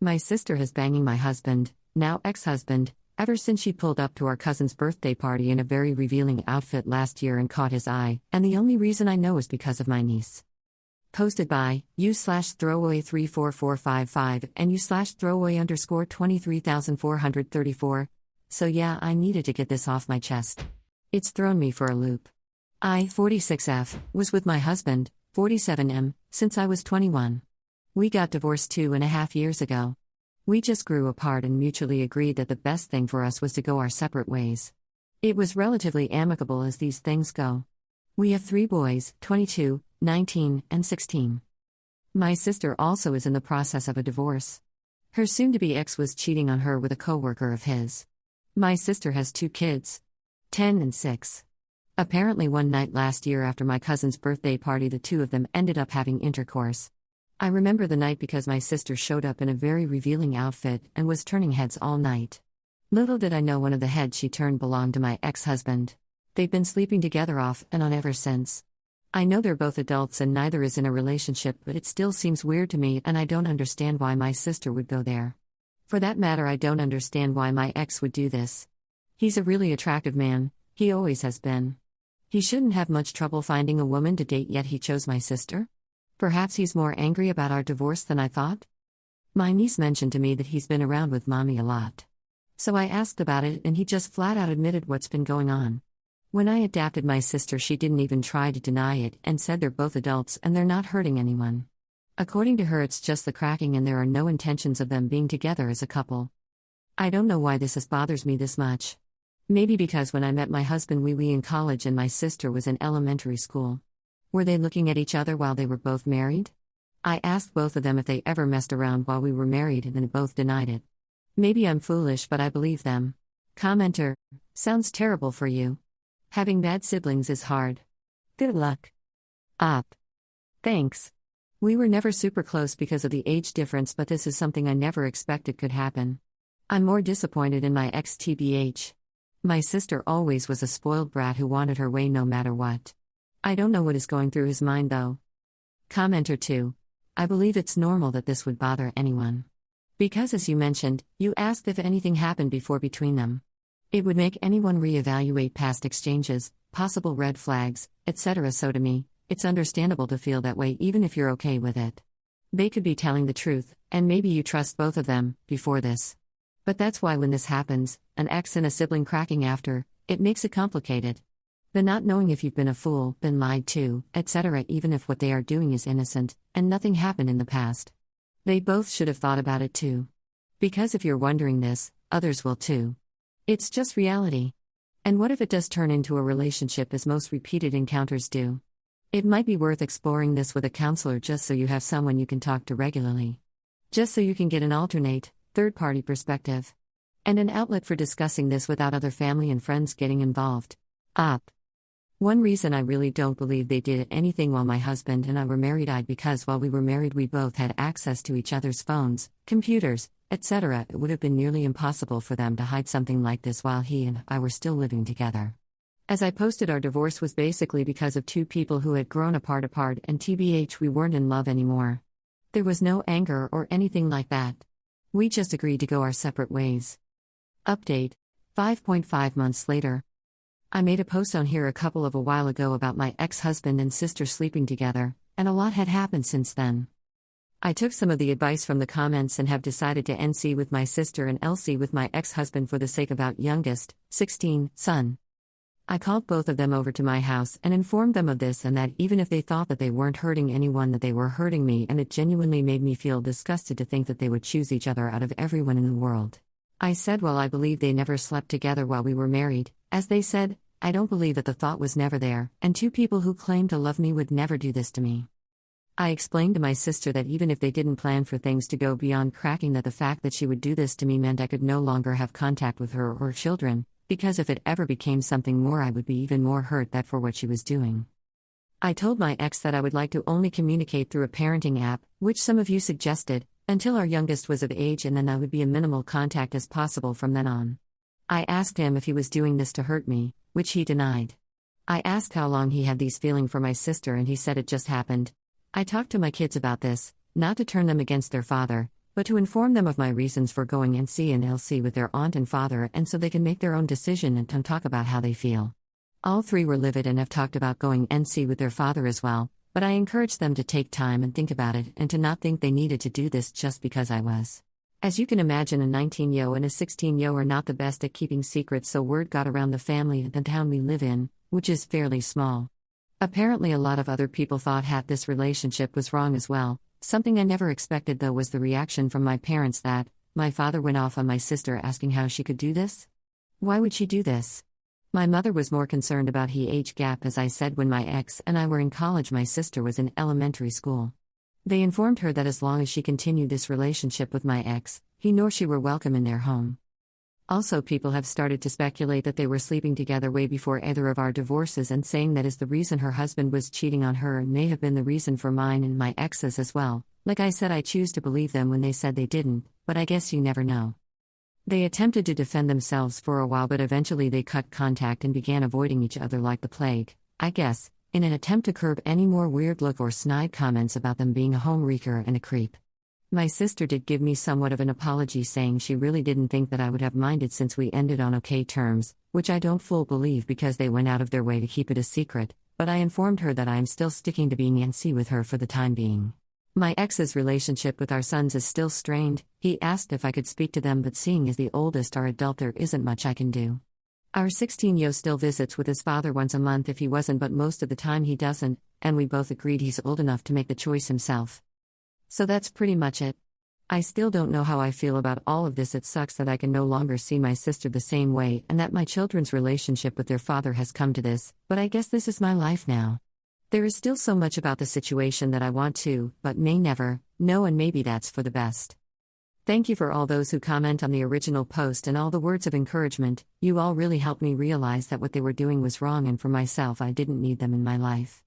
My sister has banging my husband, now ex-husband, ever since she pulled up to our cousin's birthday party in a very revealing outfit last year and caught his eye, and the only reason I know is because of my niece. Posted by u/throwaway34455 and u/throwaway_23434. So yeah, I needed to get this off my chest. It's thrown me for a loop. I, 46F, was with my husband, 47M, since I was 21. We got divorced 2.5 years ago. We just grew apart and mutually agreed that the best thing for us was to go our separate ways. It was relatively amicable as these things go. We have 3 boys, 22, 19, and 16. My sister also is in the process of a divorce. Her soon-to-be ex was cheating on her with a coworker of his. My sister has 2 kids, 10 and 6. Apparently one night last year after my cousin's birthday party the 2 of them ended up having intercourse. I remember the night because my sister showed up in a very revealing outfit and was turning heads all night. Little did I know one of the heads she turned belonged to my ex-husband. They've been sleeping together off and on ever since. I know they're both adults and neither is in a relationship, but it still seems weird to me and I don't understand why my sister would go there. For that matter, I don't understand why my ex would do this. He's a really attractive man, he always has been. He shouldn't have much trouble finding a woman to date, yet he chose my sister? Perhaps he's more angry about our divorce than I thought? My niece mentioned to me that he's been around with mommy a lot. So I asked about it and he just flat out admitted what's been going on. When I adopted my sister, she didn't even try to deny it and said they're both adults and they're not hurting anyone. According to her, it's just the cracking and there are no intentions of them being together as a couple. I don't know why this bothers me this much. Maybe because when I met my husband we were in college and my sister was in elementary school. Were they looking at each other while they were both married? I asked both of them if they ever messed around while we were married and they both denied it. Maybe I'm foolish, but I believe them. Commenter: sounds terrible for you. Having bad siblings is hard. Good luck. Up. Thanks. We were never super close because of the age difference, but this is something I never expected could happen. I'm more disappointed in my ex TBH. My sister always was a spoiled brat who wanted her way no matter what. I don't know what is going through his mind though. Commenter 2. I believe it's normal that this would bother anyone. Because as you mentioned, you asked if anything happened before between them. It would make anyone reevaluate past exchanges, possible red flags, etc. So to me, it's understandable to feel that way even if you're okay with it. They could be telling the truth, and maybe you trust both of them, before this. But that's why when this happens, an ex and a sibling cracking after, it makes it complicated. The not knowing if you've been a fool, been lied to, etc. even if what they are doing is innocent, and nothing happened in the past. They both should have thought about it too. Because if you're wondering this, others will too. It's just reality. And what if it does turn into a relationship as most repeated encounters do? It might be worth exploring this with a counselor just so you have someone you can talk to regularly. Just so you can get an alternate, third-party perspective. And an outlet for discussing this without other family and friends getting involved. Up. One reason I really don't believe they did anything while my husband and I were married because while we were married we both had access to each other's phones, computers, etc. It would have been nearly impossible for them to hide something like this while he and I were still living together. As I posted, our divorce was basically because of 2 people who had grown apart and TBH we weren't in love anymore. There was no anger or anything like that. We just agreed to go our separate ways. Update: 5.5 months later. I made a post on here a while ago about my ex-husband and sister sleeping together, and a lot had happened since then. I took some of the advice from the comments and have decided to NC with my sister and LC with my ex-husband for the sake of our youngest, 16, son. I called both of them over to my house and informed them of this and that even if they thought that they weren't hurting anyone, that they were hurting me, and it genuinely made me feel disgusted to think that they would choose each other out of everyone in the world. I said, well, I believe they never slept together while we were married. As they said, I don't believe that the thought was never there, and 2 people who claim to love me would never do this to me. I explained to my sister that even if they didn't plan for things to go beyond cracking, that the fact that she would do this to me meant I could no longer have contact with her or children, because if it ever became something more I would be even more hurt that for what she was doing. I told my ex that I would like to only communicate through a parenting app, which some of you suggested, until our youngest was of age, and then I would be a minimal contact as possible from then on. I asked him if he was doing this to hurt me, which he denied. I asked how long he had these feelings for my sister and he said it just happened. I talked to my kids about this, not to turn them against their father, but to inform them of my reasons for going NC and LC with their aunt and father, and so they can make their own decision and talk about how they feel. All three were livid and have talked about going NC with their father as well, but I encouraged them to take time and think about it and to not think they needed to do this just because I was. As you can imagine, a 19-yo and a 16-yo are not the best at keeping secrets, so word got around the family and the town we live in, which is fairly small. Apparently a lot of other people thought this relationship was wrong as well. Something I never expected though was the reaction from my parents that my father went off on my sister asking how she could do this. Why would she do this? My mother was more concerned about the age gap. As I said, when my ex and I were in college, my sister was in elementary school. They informed her that as long as she continued this relationship with my ex, he nor she were welcome in their home. Also, people have started to speculate that they were sleeping together way before either of our divorces, and saying that is the reason her husband was cheating on her and may have been the reason for mine and my ex's as well. Like I said, I choose to believe them when they said they didn't, but I guess you never know. They attempted to defend themselves for a while, but eventually they cut contact and began avoiding each other like the plague, I guess, in an attempt to curb any more weird look or snide comments about them being a homewrecker and a creep. My sister did give me somewhat of an apology, saying she really didn't think that I would have minded since we ended on okay terms, which I don't full believe because they went out of their way to keep it a secret, but I informed her that I am still sticking to being NC with her for the time being. My ex's relationship with our sons is still strained. He asked if I could speak to them, but seeing as the oldest are adult, there isn't much I can do. Our 16-yo still visits with his father once a month if he wasn't, but most of the time he doesn't, and we both agreed he's old enough to make the choice himself. So that's pretty much it. I still don't know how I feel about all of this. It sucks that I can no longer see my sister the same way and that my children's relationship with their father has come to this, but I guess this is my life now. There is still so much about the situation that I want to, but may never, know, and maybe that's for the best. Thank you for all those who comment on the original post and all the words of encouragement. You all really helped me realize that what they were doing was wrong, and for myself, I didn't need them in my life.